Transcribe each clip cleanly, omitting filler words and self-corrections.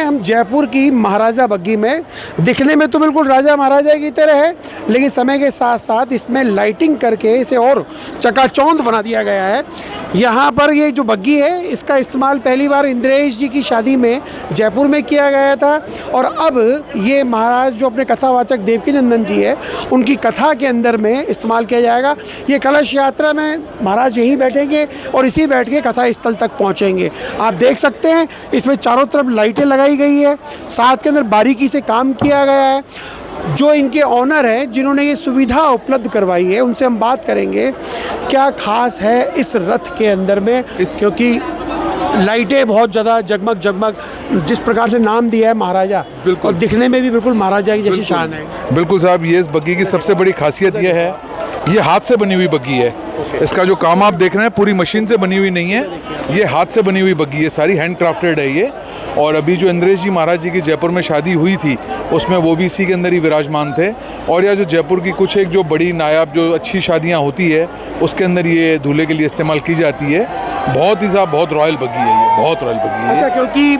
हम जयपुर की महाराजा बग्गी में। दिखने में तो बिल्कुल राजा महाराजा की तरह है, लेकिन समय के साथ साथ इसमें लाइटिंग करके इसे और चकाचौंध बना दिया गया है। यहाँ पर ये जो बग्गी है, इसका इस्तेमाल पहली बार इंद्रेश जी की शादी में जयपुर में किया गया था, और अब ये महाराज जो अपने कथावाचक देवकीनंदन जी है, उनकी कथा के अंदर में इस्तेमाल किया जाएगा। ये कलश यात्रा में महाराज यहीं बैठेंगे और इसी बैठ के कथा स्थल तक पहुँचेंगे। आप देख सकते हैं इसमें चारों तरफ लाइटें लगाई गई है, साथ के अंदर बारीकी से काम किया गया है। जो इनके ऑनर हैं, जिन्होंने ये सुविधा उपलब्ध करवाई है, उनसे हम बात करेंगे क्या खास है इस रथ के अंदर में, क्योंकि लाइटें बहुत ज़्यादा जगमग जगमग, जिस प्रकार से नाम दिया है महाराजा, और दिखने में भी बिल्कुल महाराजा की जैसी शान है। बिल्कुल साहब, ये इस बग्गी की सबसे बड़ी खासियत ये है, ये हाथ से बनी हुई बग्गी है। इसका जो काम आप देख रहे हैं पूरी मशीन से बनी हुई नहीं है, ये हाथ से बनी हुई बग्गी है, सारी हैंड क्राफ्टेड है ये। और अभी जो इंद्रेश जी महाराज जी की जयपुर में शादी हुई थी, उसमें वो भी इसी के अंदर ही विराजमान थे। और यह जो जयपुर की कुछ एक जो बड़ी नायाब जो अच्छी शादियां होती है, उसके अंदर ये दूल्हे के लिए इस्तेमाल की जाती है। बहुत ही साहब बहुत रॉयल बग्गी है ये, बहुत रॉयल बग्गी है। अच्छा, क्योंकि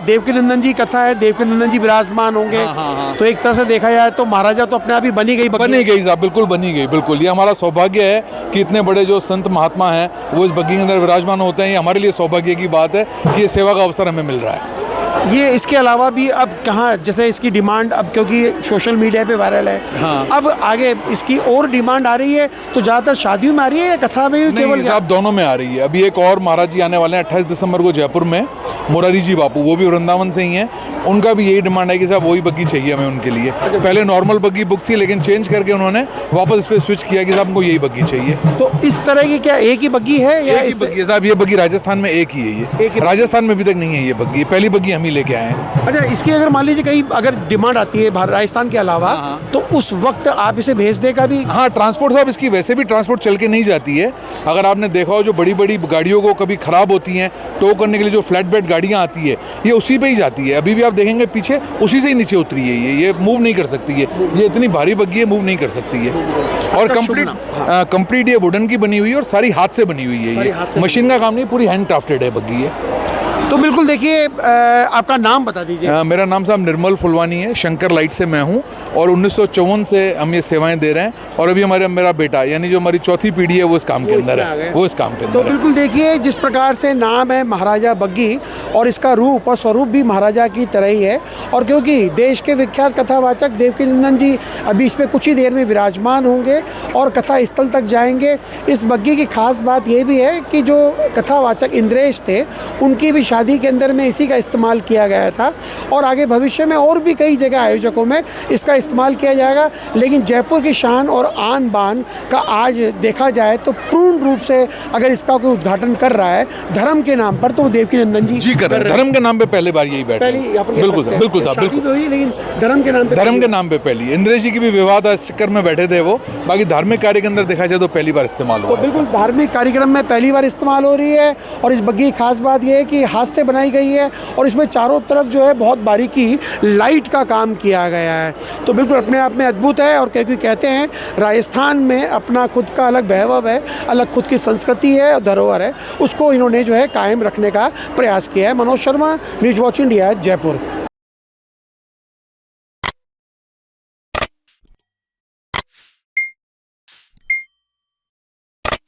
देवकीनंदन जी कथा है, देवकीनंदन जी विराजमान होंगे। हाँ। तो एक तरह से देखा जाए तो महाराजा तो अपने आप ही बनी गई साहब, बिल्कुल बनी गई, बिल्कुल। ये हमारा सौभाग्य है कि इतने बड़े जो संत महात्मा हैं वो इस बग्गी के अंदर विराजमान होते हैं। ये हमारे लिए सौभाग्य की बात है कि ये सेवा का अवसर हमें मिल रहा है। ये इसके अलावा भी अब कहाँ, जैसे इसकी डिमांड अब क्योंकि सोशल मीडिया पे वायरल है, हाँ। अब आगे इसकी और डिमांड आ रही है, तो ज़्यादातर शादियों में आ रही है या कथा में केवल? साहब दोनों में आ रही है। अभी एक और महाराज जी आने वाले हैं 28 दिसंबर को जयपुर में, मुरारी जी बापू, वो भी वृंदावन से ही हैं। उनका भी यही डिमांड है कि साहब वही बग्गी चाहिए हमें उनके लिए। पहले नॉर्मल बग्गी बुक थी, लेकिन चेंज करके उन्होंने वापस इस पर स्विच किया कि साहब हमको यही बग्गी चाहिए। तो इस तरह की क्या एक ही बग्गी है या? एक ही बग्गी है साहब, ये बग्गी राजस्थान में एक ही है। ये राजस्थान में अभी तक नहीं है ये बग्गी, पहली बग्गी हम ही लेके आए हैं। अच्छा, इसकी अगर मान लीजिए कहीं अगर डिमांड आती है राजस्थान के अलावा, तो उस वक्त आप इसे भेज देगा भी? हाँ, ट्रांसपोर्ट साहब इसकी वैसे भी ट्रांसपोर्ट चल के नहीं जाती है। अगर आपने देखा हो जो बड़ी बड़ी गाड़ियों को कभी ख़राब होती हैं, टो करने के लिए जो फ्लैट बेड गाड़ियाँ आती है, ये उसी पे ही जाती है। अभी भी आप देखेंगे पीछे उसी से ही नीचे उतरी है ये मूव नहीं कर सकती है। ये इतनी भारी बग्गी है, मूव नहीं कर सकती है। और कंप्लीट ये वुडन की बनी हुई है और सारी हाथ से बनी हुई है। ये मशीन का काम नहीं, पूरी हैंड क्राफ्टेड है बग्गी है। तो बिल्कुल देखिए, आपका नाम बता दीजिए। मेरा नाम साहब निर्मल फुलवानी है, शंकर लाइट से मैं हूँ, और 1954 से हम ये सेवाएं दे रहे हैं। और अभी मेरा बेटा, यानी जो हमारी चौथी पीढ़ी है, वो इस काम के अंदर है, वो इस काम के अंदर। तो बिल्कुल देखिए, जिस प्रकार से नाम है महाराजा बग्गी, और इसका रूप और स्वरूप भी महाराजा की तरह ही है। और क्योंकि देश के विख्यात कथावाचक देवकीनंदन जी अभी इसमें कुछ ही देर में विराजमान होंगे और कथा स्थल तक जाएंगे। इस बग्गी की खास बात ये भी है कि जो कथावाचक इंद्रेश थे, उनकी भी शादी के अंदर में इसी का इस्तेमाल किया गया था, और आगे भविष्य में और भी कई जगह आयोजकों में इसका इस्तेमाल किया जाएगा। लेकिन जयपुर की शान और आन बान का आज देखा जाए तो पूर्ण रूप से अगर इसका कोई उद्घाटन कर रहा है धर्म के नाम पर, तो वो देवकीनंदन जी कर रहे हैं। धर्म के नाम पे पहली बार यही बैठे, बिल्कुल साहब, लेकिन धर्म के नाम पे पहली। इंद्रेश जी की भी विवाह था, इस चक्कर में बैठे थे वो। बाकी धार्मिक कार्य के अंदर देखा जाए तो पहली बार इस्तेमाल हुआ है। बिल्कुल धार्मिक कार्यक्रम में पहली बार इस्तेमाल हो रही है। और इस बग्गी की खास बात यह है कि हाथ से बनाई गई है, और इसमें चारों तरफ जो है बहुत बारीकी लाइट का काम किया गया है। तो बिल्कुल अपने आप में अद्भुत है। और क्योंकि कहते हैं राजस्थान में अपना खुद का अलग वैभव है, अलग खुद की संस्कृति है और धरोहर है, उसको इन्होंने जो है कायम रखने का प्रयास किया है। Manoj Sharma, news watch India, Jaipur.